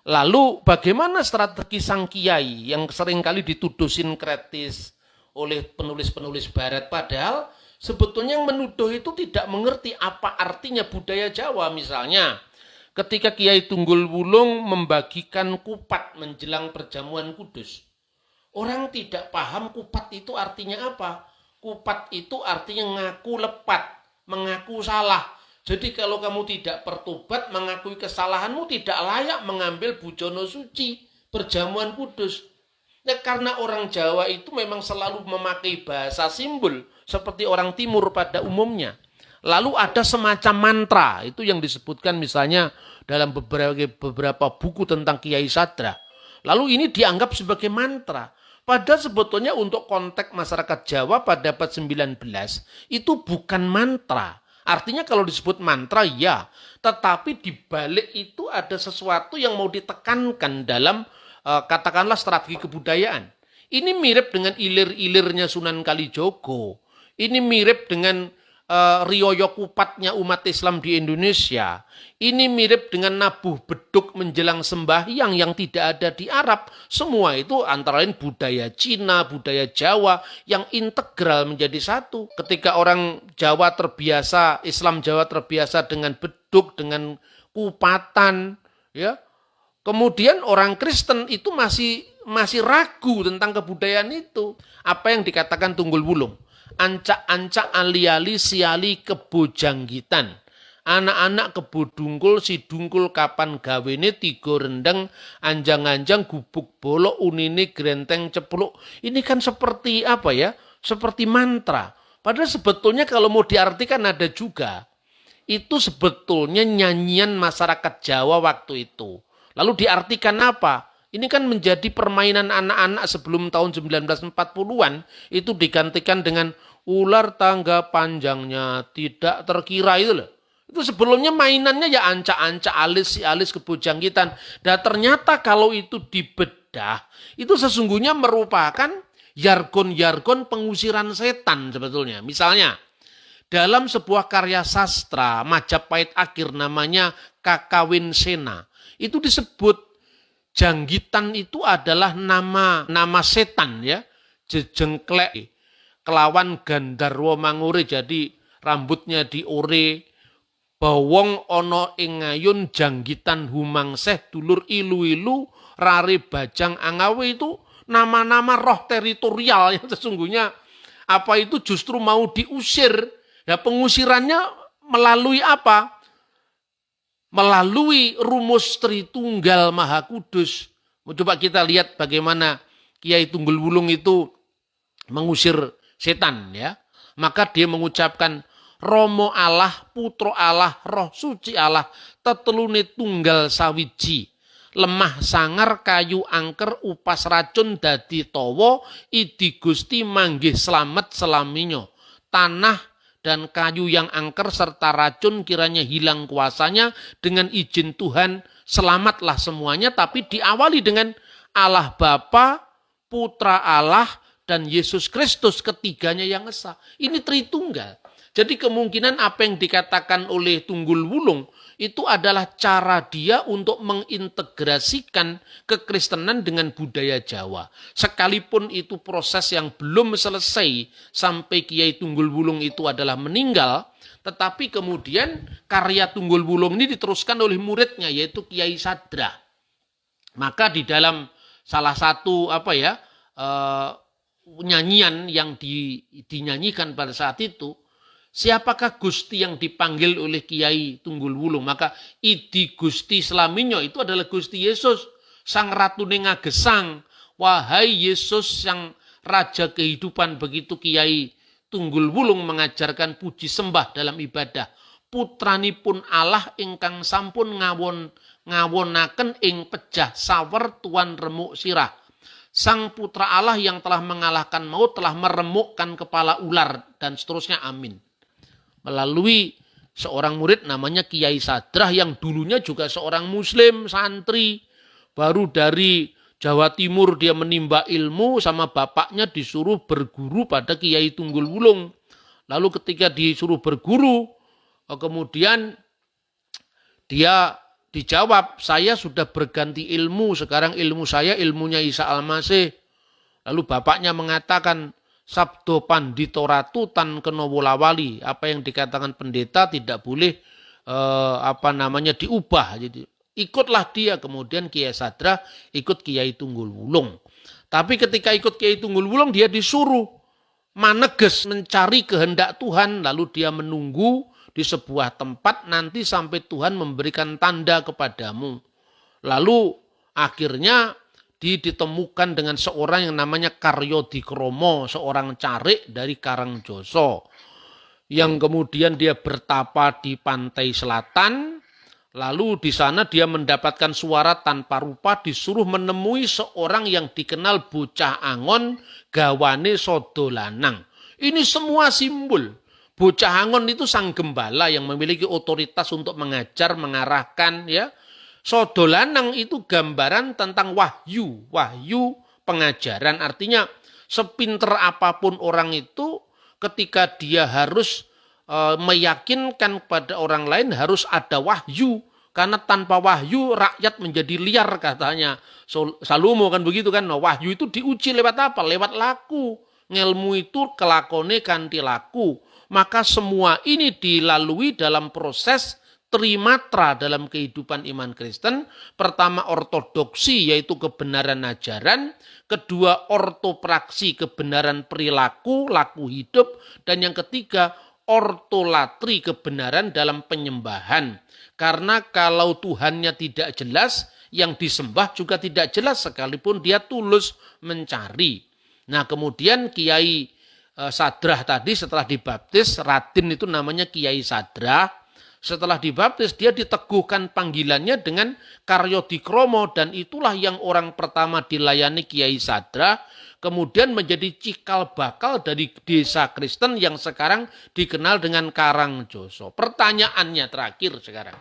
Lalu bagaimana strategi sang kiai yang seringkali dituduh sinkretis oleh penulis-penulis barat, padahal sebetulnya yang menuduh itu tidak mengerti apa artinya budaya Jawa. Misalnya ketika Kiai Tunggul Wulung membagikan kupat menjelang perjamuan kudus, orang tidak paham kupat itu artinya apa. Kupat itu artinya ngaku lepat, mengaku salah. Jadi kalau kamu tidak bertobat, mengakui kesalahanmu, tidak layak mengambil bujono suci, perjamuan kudus. Nah, karena orang Jawa itu memang selalu memakai bahasa simbol, seperti orang Timur pada umumnya. Lalu ada semacam mantra, itu yang disebutkan misalnya dalam beberapa buku tentang Kiai Sadra. Lalu ini dianggap sebagai mantra. Padahal sebetulnya untuk konteks masyarakat Jawa pada abad 19, itu bukan mantra. Artinya kalau disebut mantra ya, tetapi di balik itu ada sesuatu yang mau ditekankan dalam katakanlah strategi kebudayaan. Ini mirip dengan ilir-ilirnya Sunan Kalijogo. Ini mirip dengan riyoyo kupatnya umat Islam di Indonesia. Ini mirip dengan nabuh beduk menjelang sembahyang yang tidak ada di Arab. Semua itu antara lain budaya Cina, budaya Jawa yang integral menjadi satu. Ketika orang Jawa terbiasa, Islam Jawa terbiasa dengan beduk, dengan kupatan, ya. Kemudian orang Kristen itu masih ragu tentang kebudayaan itu. Apa yang dikatakan Tunggul Wulung? Ancak-ancak ali-ali siali kebojanggitan. Anak-anak kebo dungkul si dungkul kapan gawene tiga rendeng anjang-anjang gubuk bolok unine grenteng cepluk. Ini kan seperti apa ya? Seperti mantra. Padahal sebetulnya kalau mau diartikan ada juga. Itu sebetulnya nyanyian masyarakat Jawa waktu itu. Lalu diartikan apa? Ini kan menjadi permainan anak-anak sebelum tahun 1940-an. Itu digantikan dengan ular tangga panjangnya tidak terkira itu loh. Itu sebelumnya mainannya ya ancak-ancak alis si alis kebojanggitan. Dan ternyata kalau itu dibedah, itu sesungguhnya merupakan jargon-jargon pengusiran setan sebetulnya. Misalnya, dalam sebuah karya sastra Majapahit akhir namanya Kakawin Sena, itu disebut janggitan itu adalah nama setan ya. Jejengklek kelawan gandarwa mangure, jadi rambutnya diore. Bawong ono ing ngayun janggitan humangseh dulur ilu-ilu rare bajang angawe, itu nama-nama roh teritorial yang sesungguhnya apa itu justru mau diusir. Nah, pengusirannya melalui apa? Melalui rumus Tritunggal Maha Kudus. Coba kita lihat bagaimana Kiai Tunggul Wulung itu mengusir setan ya. Maka dia mengucapkan Romo Allah, Putro Allah, Roh Suci Allah, tetelune tunggal sawiji. Lemah sangar kayu angker upas racun dadi towo, idi Gusti manggih slamet selaminyo. Tanah dan kayu yang angker serta racun kiranya hilang kuasanya, dengan izin Tuhan selamatlah semuanya. Tapi diawali dengan Allah Bapa, Putra Allah, dan Yesus Kristus, ketiganya yang esa. Ini Tritunggal. Jadi kemungkinan apa yang dikatakan oleh Tunggul Wulung itu adalah cara dia untuk mengintegrasikan kekristenan dengan budaya Jawa. Sekalipun itu proses yang belum selesai sampai Kiai Tunggul Wulung itu adalah meninggal, tetapi kemudian karya Tunggul Wulung ini diteruskan oleh muridnya yaitu Kiai Sadra. Maka di dalam salah satu nyanyian yang dinyanyikan pada saat itu, siapakah Gusti yang dipanggil oleh Kiai Tunggul Wulung? Maka idi Gusti Slaminyo itu adalah Gusti Yesus, sang ratune ngagesang. Wahai Yesus sang raja kehidupan. Begitu Kiai Tunggul Wulung mengajarkan puji sembah dalam ibadah. Putranipun Allah ingkang sampun ngawonaken ing pejah sawer tuan remuk sirah. Sang putra Allah yang telah mengalahkan maut, telah meremukkan kepala ular, dan seterusnya, amin. Melalui seorang murid namanya Kiai Sadrah yang dulunya juga seorang muslim, santri. Baru dari Jawa Timur dia menimba ilmu, sama bapaknya disuruh berguru pada Kiai Tunggul Wulung. Lalu ketika disuruh berguru, kemudian dia Dijawab, saya sudah berganti ilmu, sekarang ilmu saya ilmunya Isa Al-Masih. Lalu bapaknya mengatakan, sabdo pandito ratu tan kenowolawali. Apa yang dikatakan pendeta tidak boleh diubah. Jadi ikutlah dia. Kemudian Kiai Sadra ikut Kiai Tunggul Wulung. Tapi ketika ikut Kiai Tunggul Wulung, dia disuruh maneges mencari kehendak Tuhan. Lalu dia menunggu di sebuah tempat nanti sampai Tuhan memberikan tanda kepadamu. Lalu akhirnya ditemukan dengan seorang yang namanya Karyo Dikromo, seorang carik dari Karangjoso. Yang kemudian dia bertapa di pantai selatan, lalu di sana dia mendapatkan suara tanpa rupa, disuruh menemui seorang yang dikenal bocah angon, gawane sodolanang. Ini semua simbol. Bocah angon itu sang gembala yang memiliki otoritas untuk mengajar, mengarahkan, ya. Sodolanang itu gambaran tentang wahyu pengajaran. Artinya sepinter apapun orang itu ketika dia harus meyakinkan kepada orang lain harus ada wahyu. Karena tanpa wahyu rakyat menjadi liar katanya. Salomo kan begitu kan. Nah, wahyu itu diuji lewat apa? Lewat laku. Ngelmu itu kelakone kanthi laku. Maka semua ini dilalui dalam proses trimatra dalam kehidupan iman Kristen. Pertama ortodoksi yaitu kebenaran ajaran. Kedua ortopraksi kebenaran perilaku, laku hidup. Dan yang ketiga ortolatri kebenaran dalam penyembahan. Karena kalau Tuhannya tidak jelas, yang disembah juga tidak jelas sekalipun dia tulus mencari. Nah kemudian Kiai Sadrah tadi setelah dibaptis, Raden itu namanya Kiai Sadrah. Setelah dibaptis dia diteguhkan panggilannya dengan Karyo Dikromo dan itulah yang orang pertama dilayani Kiai Sadrah. Kemudian menjadi cikal bakal dari desa Kristen yang sekarang dikenal dengan Karangjoso. Pertanyaannya terakhir sekarang.